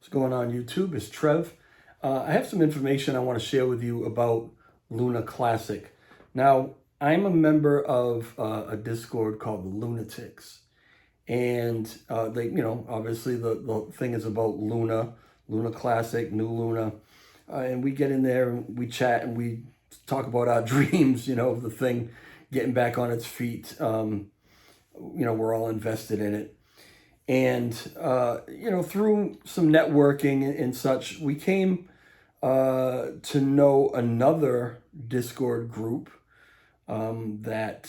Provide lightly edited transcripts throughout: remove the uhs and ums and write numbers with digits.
What's going on YouTube? It's Trev. I have some information I want to share with you about Luna Classic. Now, I'm a member of a Discord called the Lunatics. And obviously the thing is about Luna Classic, New Luna. And we get in there and we chat and we talk about our dreams, of the thing getting back on its feet. We're all invested in it. And, through some networking and such, we came to know another Discord group that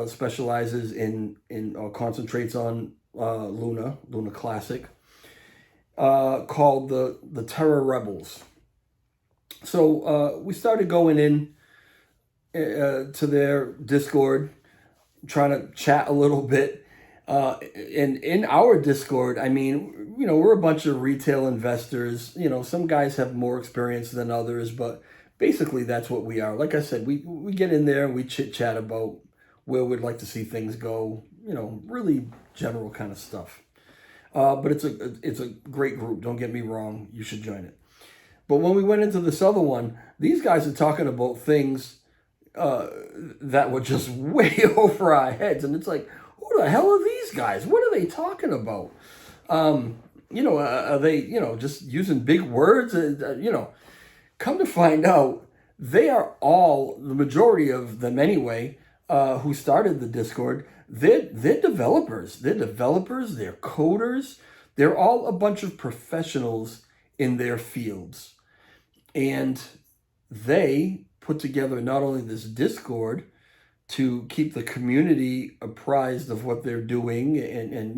specializes in or concentrates on Luna Classic, called the Terra Rebels. So we started going in to their Discord, trying to chat a little bit. And in our Discord, we're a bunch of retail investors. Some guys have more experience than others, but basically that's what we are. Like I said, we get in there and we chit chat about where we'd like to see things go, really general kind of stuff. But it's a great group. Don't get me wrong. You should join it. But when we went into this other one, these guys are talking about things that were just way over our heads. And it's like, who the hell are these guys? What are they talking about? Are they, just using big words? Come to find out, they are all, the majority of them anyway, who started the Discord, they're developers. They're developers, they're coders. They're all a bunch of professionals in their fields. And they put together not only this Discord to keep the community apprised of what they're doing and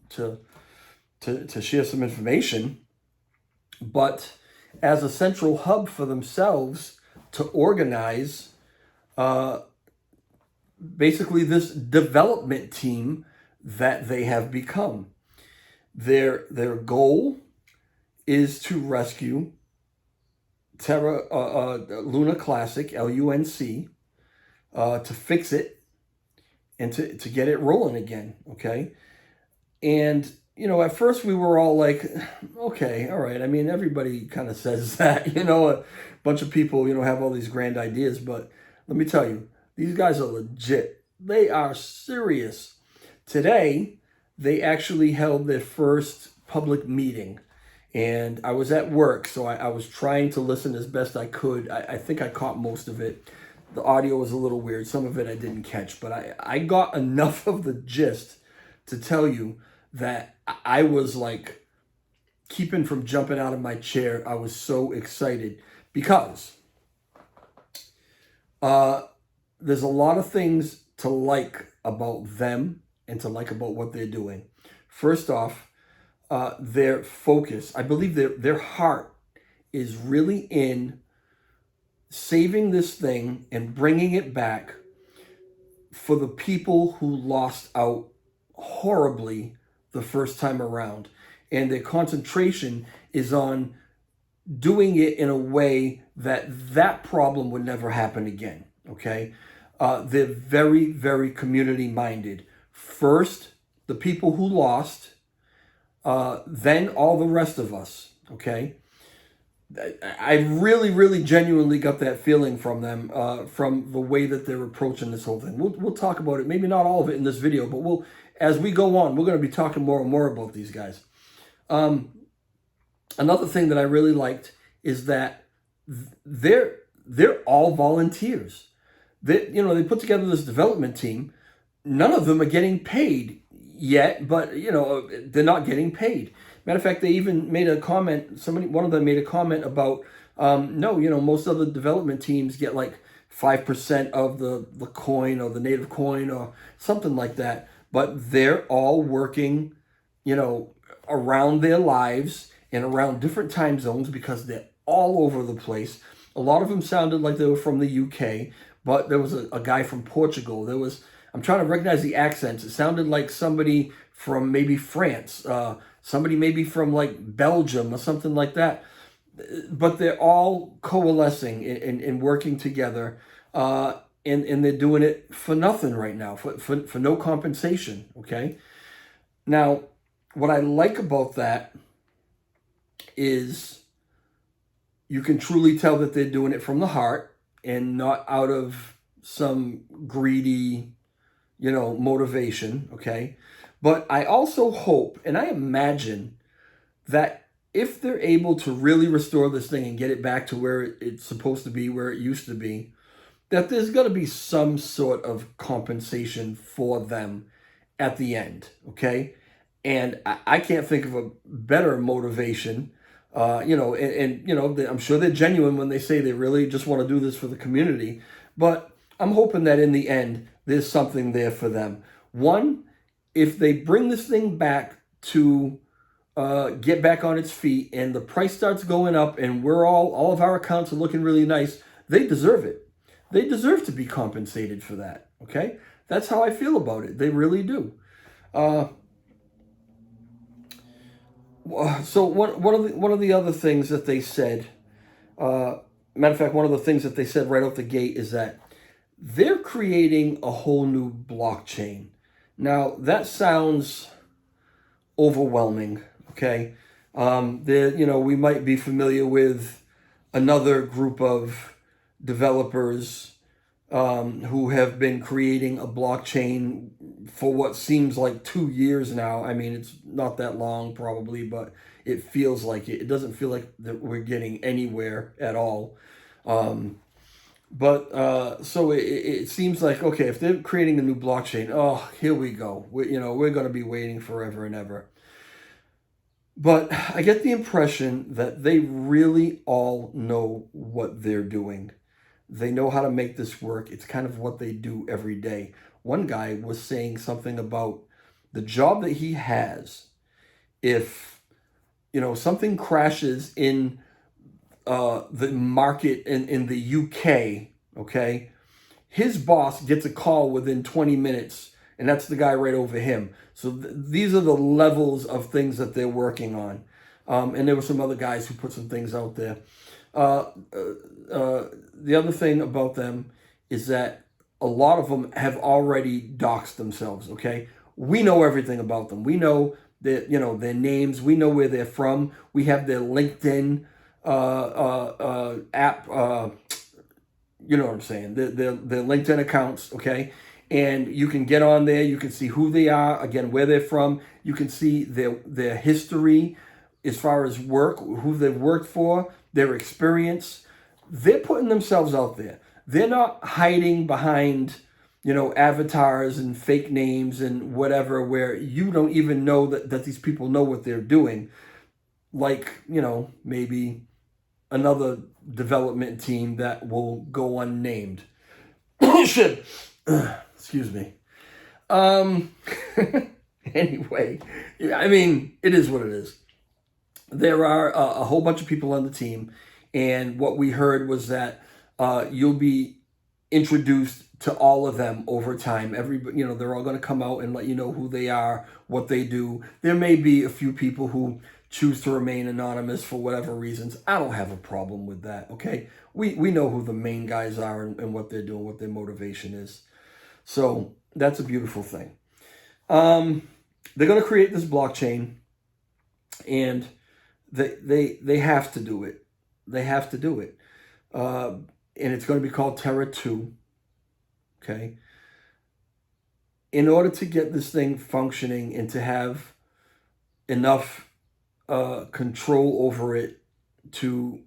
to share some information, but as a central hub for themselves to organize basically this development team that they have become. Their goal is to rescue Luna Classic, LUNC, to fix it and to get it rolling again, okay? And, at first we were all like, okay, all right. Everybody kind of says that, a bunch of people, have all these grand ideas. But let me tell you, these guys are legit. They are serious. Today, they actually held their first public meeting. And I was at work, so I was trying to listen as best I could. I think I caught most of it. The audio was a little weird. Some of it I didn't catch, but I got enough of the gist to tell you that I was like keeping from jumping out of my chair. I was so excited because there's a lot of things to like about them and to like about what they're doing. First off, their focus, I believe their heart is really in saving this thing and bringing it back for the people who lost out horribly the first time around. And their concentration is on doing it in a way that problem would never happen again, okay? They're very, very community minded. First, the people who lost, then all the rest of us, okay? I really, really genuinely got that feeling from them, from the way that they're approaching this whole thing. We'll talk about it, maybe not all of it in this video, but as we go on, we're going to be talking more and more about these guys. Another thing that I really liked is that they're all volunteers. They put together this development team. None of them are getting paid yet, but they're not getting paid. Matter of fact, they even made a comment. One of them made a comment about, no, most other development teams get like 5% of the coin or the native coin or something like that. But they're all working, around their lives and around different time zones because they're all over the place. A lot of them sounded like they were from the UK, but there was a guy from Portugal. I'm trying to recognize the accents. It sounded like somebody from maybe France, somebody maybe from like Belgium or something like that. But they're all coalescing and working together, and they're doing it for nothing right now, for no compensation, okay? Now, what I like about that is you can truly tell that they're doing it from the heart and not out of some greedy, motivation, okay? But I also hope, and I imagine, that if they're able to really restore this thing and get it back to where it's supposed to be, where it used to be, that there's going to be some sort of compensation for them at the end, okay? And I can't think of a better motivation, I'm sure they're genuine when they say they really just want to do this for the community, but I'm hoping that in the end, there's something there for them. One, if they bring this thing back to get back on its feet and the price starts going up and all of our accounts are looking really nice, they deserve it. They deserve to be compensated for that, okay? That's how I feel about it. They really do. So one of the other things that they said, matter of fact, one of the things that they said right off the gate is that they're creating a whole new blockchain. Now, that sounds overwhelming, okay? We might be familiar with another group of developers who have been creating a blockchain for what seems like 2 years now. I mean, it's not that long probably, but it feels like it. It doesn't feel like that we're getting anywhere at all. So it seems like, okay, if they're creating a new blockchain, oh, here we go. We're going to be waiting forever and ever. But I get the impression that they really all know what they're doing. They know how to make this work. It's kind of what they do every day. One guy was saying something about the job that he has. If, something crashes in the market in the UK, okay, his boss gets a call within 20 minutes, and that's the guy right over him. So these are the levels of things that they're working on. And there were some other guys who put some things out there. The other thing about them is that a lot of them have already doxed themselves, okay? We know everything about them. We know their names. We know where they're from. We have their LinkedIn app, you know what I'm saying, their LinkedIn accounts, okay? And you can get on there. You can see who they are, again, where they're from. You can see their history as far as work, who they've worked for, their experience. They're putting themselves out there. They're not hiding behind, avatars and fake names and whatever, where you don't even know that these people know what they're doing. Like, maybe another development team that will go unnamed. Shit. Excuse me. Anyway, I mean, it is what it is. There are a whole bunch of people on the team, and what we heard was that you'll be introduced to all of them over time. They're all going to come out and let you know who they are, what they do. There may be a few people who choose to remain anonymous for whatever reasons. I don't have a problem with that, okay? We know who the main guys are and what they're doing, what their motivation is. So that's a beautiful thing. They're going to create this blockchain, and they have to do it. They have to do it. And it's going to be called Terra 2. Okay. In order to get this thing functioning and to have enough control over it to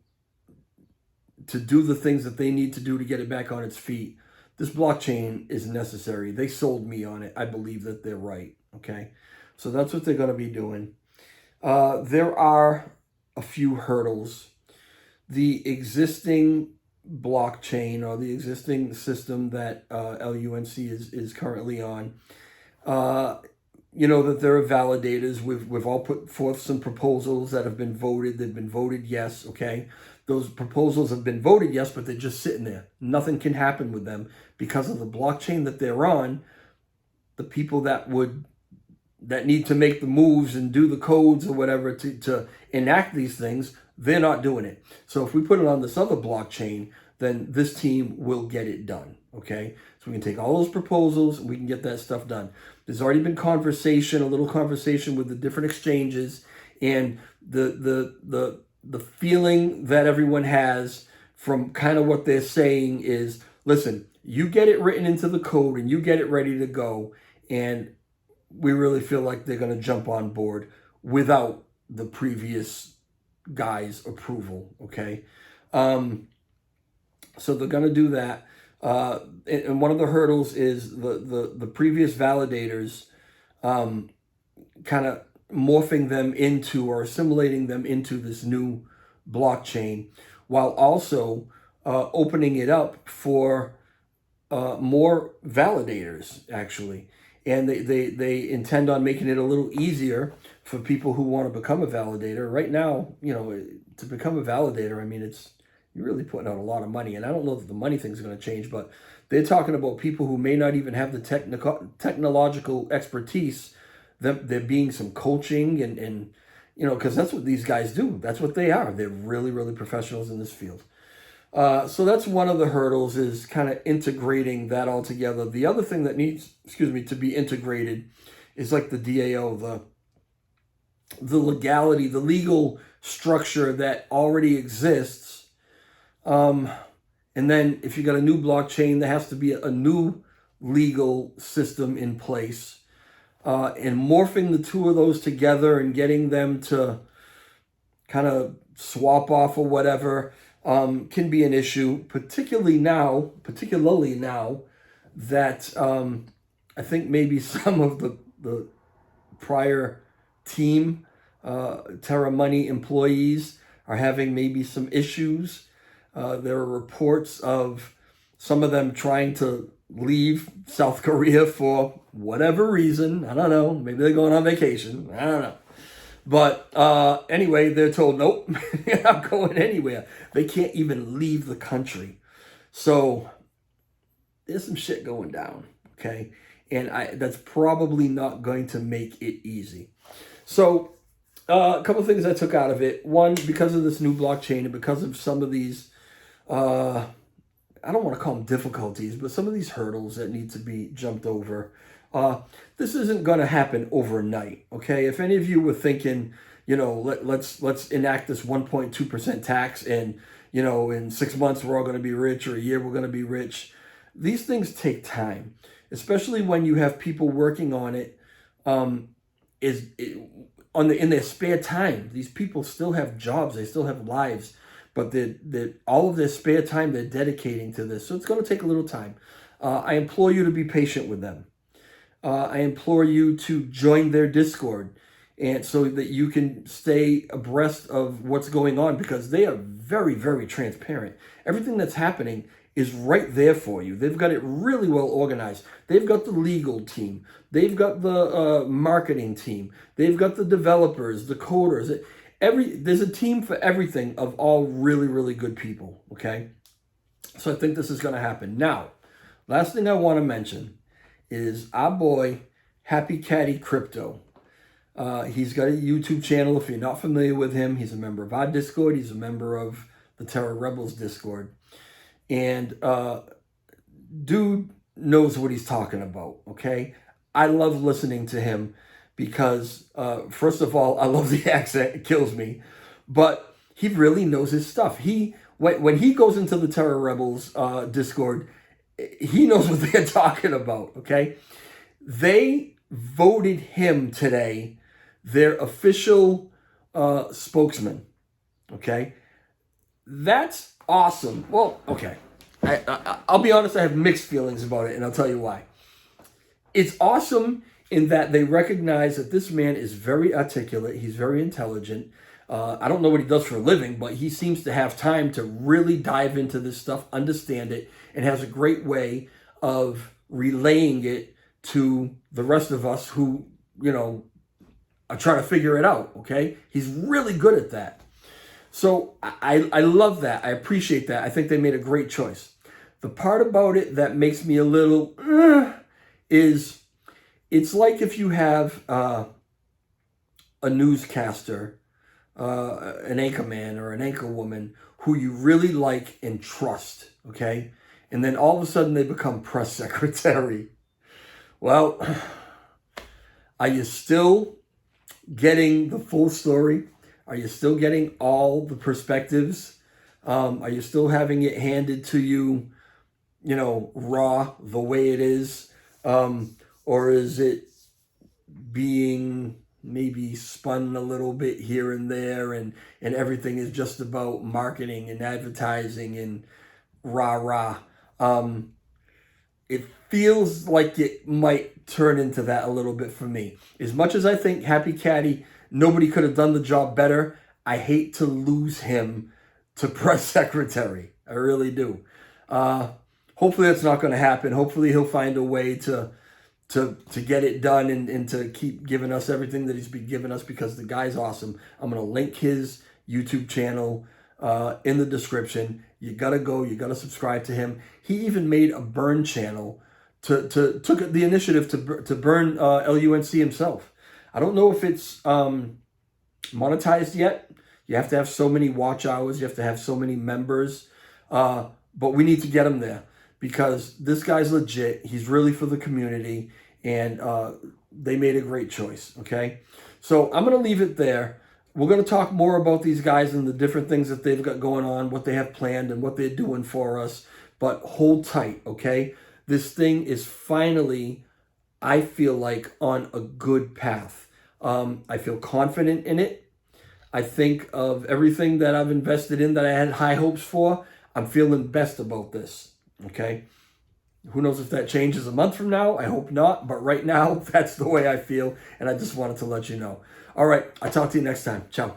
do the things that they need to do to get it back on its feet, this blockchain is necessary. They sold me on it. I believe that they're right. Okay. So that's what they're going to be doing. There are a few hurdles. The existing blockchain, or the existing system that LUNC is currently on, that there are validators. We've all put forth some proposals that have been voted. They've been voted yes, okay? Those proposals have been voted yes, but they're just sitting there. Nothing can happen with them because of the blockchain that they're on. The people that need to make the moves and do the codes or whatever to enact these things, they're not doing it. So if we put it on this other blockchain, then this team will get it done, okay? So we can take all those proposals and we can get that stuff done. There's already been a little conversation with the different exchanges, And the feeling that everyone has from kind of what they're saying is, listen, you get it written into the code and you get it ready to go, and we really feel like they're going to jump on board without the previous guy's approval, okay? So they're going to do that. And one of the hurdles is the previous validators kind of morphing them into or assimilating them into this new blockchain, while also opening it up for more validators, actually. And they intend on making it a little easier for people who want to become a validator. Right now, you know, to become a validator, I mean, you're really putting out a lot of money. And I don't know that the money thing's going to change, but they're talking about people who may not even have the technological expertise. There being some coaching and you know, because that's what these guys do. That's what they are. They're really, really professionals in this field. So that's one of the hurdles, is kind of integrating that all together. The other thing that needs, to be integrated is like the DAO, the legality, the legal structure that already exists. And then if you got a new blockchain, there has to be a new legal system in place. And morphing the two of those together and getting them to kind of swap off or whatever can be an issue, particularly now that I think maybe some of the prior team Terra Money employees are having maybe some issues. There are reports of some of them trying to leave South Korea for whatever reason. I don't know. Maybe they're going on vacation. I don't know. But anyway, they're told, nope, you're not going anywhere. They can't even leave the country. So there's some shit going down, okay? And that's probably not going to make it easy. So a couple of things I took out of it. One, because of this new blockchain and because of some of these, I don't want to call them difficulties, but some of these hurdles that need to be jumped over. This isn't going to happen overnight, okay? If any of you were thinking, you know, let's enact this 1.2% tax, and, you know, in 6 months we're all going to be rich, or a year we're going to be rich. These things take time, especially when you have people working on it. In their spare time. These people still have jobs, they still have lives, but all of their spare time they're dedicating to this. So it's going to take a little time. I implore you to be patient with them. I implore you to join their Discord, and so that you can stay abreast of what's going on, because they are very, very transparent. Everything that's happening is right there for you. They've got it really well organized. They've got the legal team. They've got the marketing team. They've got the developers, the coders. There's a team for everything, of all really, really good people, okay? So I think this is going to happen. Now, last thing I want to mention is our boy, Happy Caddy Crypto. He's got a YouTube channel. If you're not familiar with him, he's a member of our Discord. He's a member of the Terra Rebels Discord. And dude knows what he's talking about, okay? I love listening to him because, first of all, I love the accent. It kills me. But he really knows his stuff. When he goes into the Terra Rebels Discord, he knows what they're talking about, okay? They voted him today their official spokesman, okay? That's awesome. Well, okay. I'll be honest, I have mixed feelings about it, and I'll tell you why. It's awesome in that they recognize that this man is very articulate. He's very intelligent. I don't know what he does for a living, but he seems to have time to really dive into this stuff, understand it, and has a great way of relaying it to the rest of us who, you know, are trying to figure it out, okay? He's really good at that. So I love that. I appreciate that. I think they made a great choice. The part about it that makes me a little is it's like if you have a newscaster, an anchorman or an anchorwoman who you really like and trust, okay? And then all of a sudden they become press secretary. Well, are you still getting the full story? Are you still getting all the perspectives? Are you still having it handed to you, raw the way it is? Or is it being maybe spun a little bit here and there, and everything is just about marketing and advertising and rah-rah? It feels like it might turn into that a little bit for me. As much as I think Happy Caddy, nobody could have done the job better, I hate to lose him to press secretary. I really do. Hopefully that's not going to happen. Hopefully he'll find a way to get it done and to keep giving us everything that he's been giving us, because the guy's awesome. I'm going to link his YouTube channel in the description. You got to go. You got to subscribe to him. He even made a burn channel took the initiative to burn LUNC himself. I don't know if it's monetized yet. You have to have so many watch hours. You have to have so many members. But we need to get him there, because this guy's legit. He's really for the community, and they made a great choice, okay? So I'm going to leave it there. We're going to talk more about these guys and the different things that they've got going on, what they have planned, and what they're doing for us. But hold tight, okay? This thing is finally, I feel like, on a good path. I feel confident in it. I think of everything that I've invested in that I had high hopes for. I'm feeling best about this, okay? Who knows if that changes a month from now? I hope not. But right now, that's the way I feel. And I just wanted to let you know. All right. I'll talk to you next time. Ciao.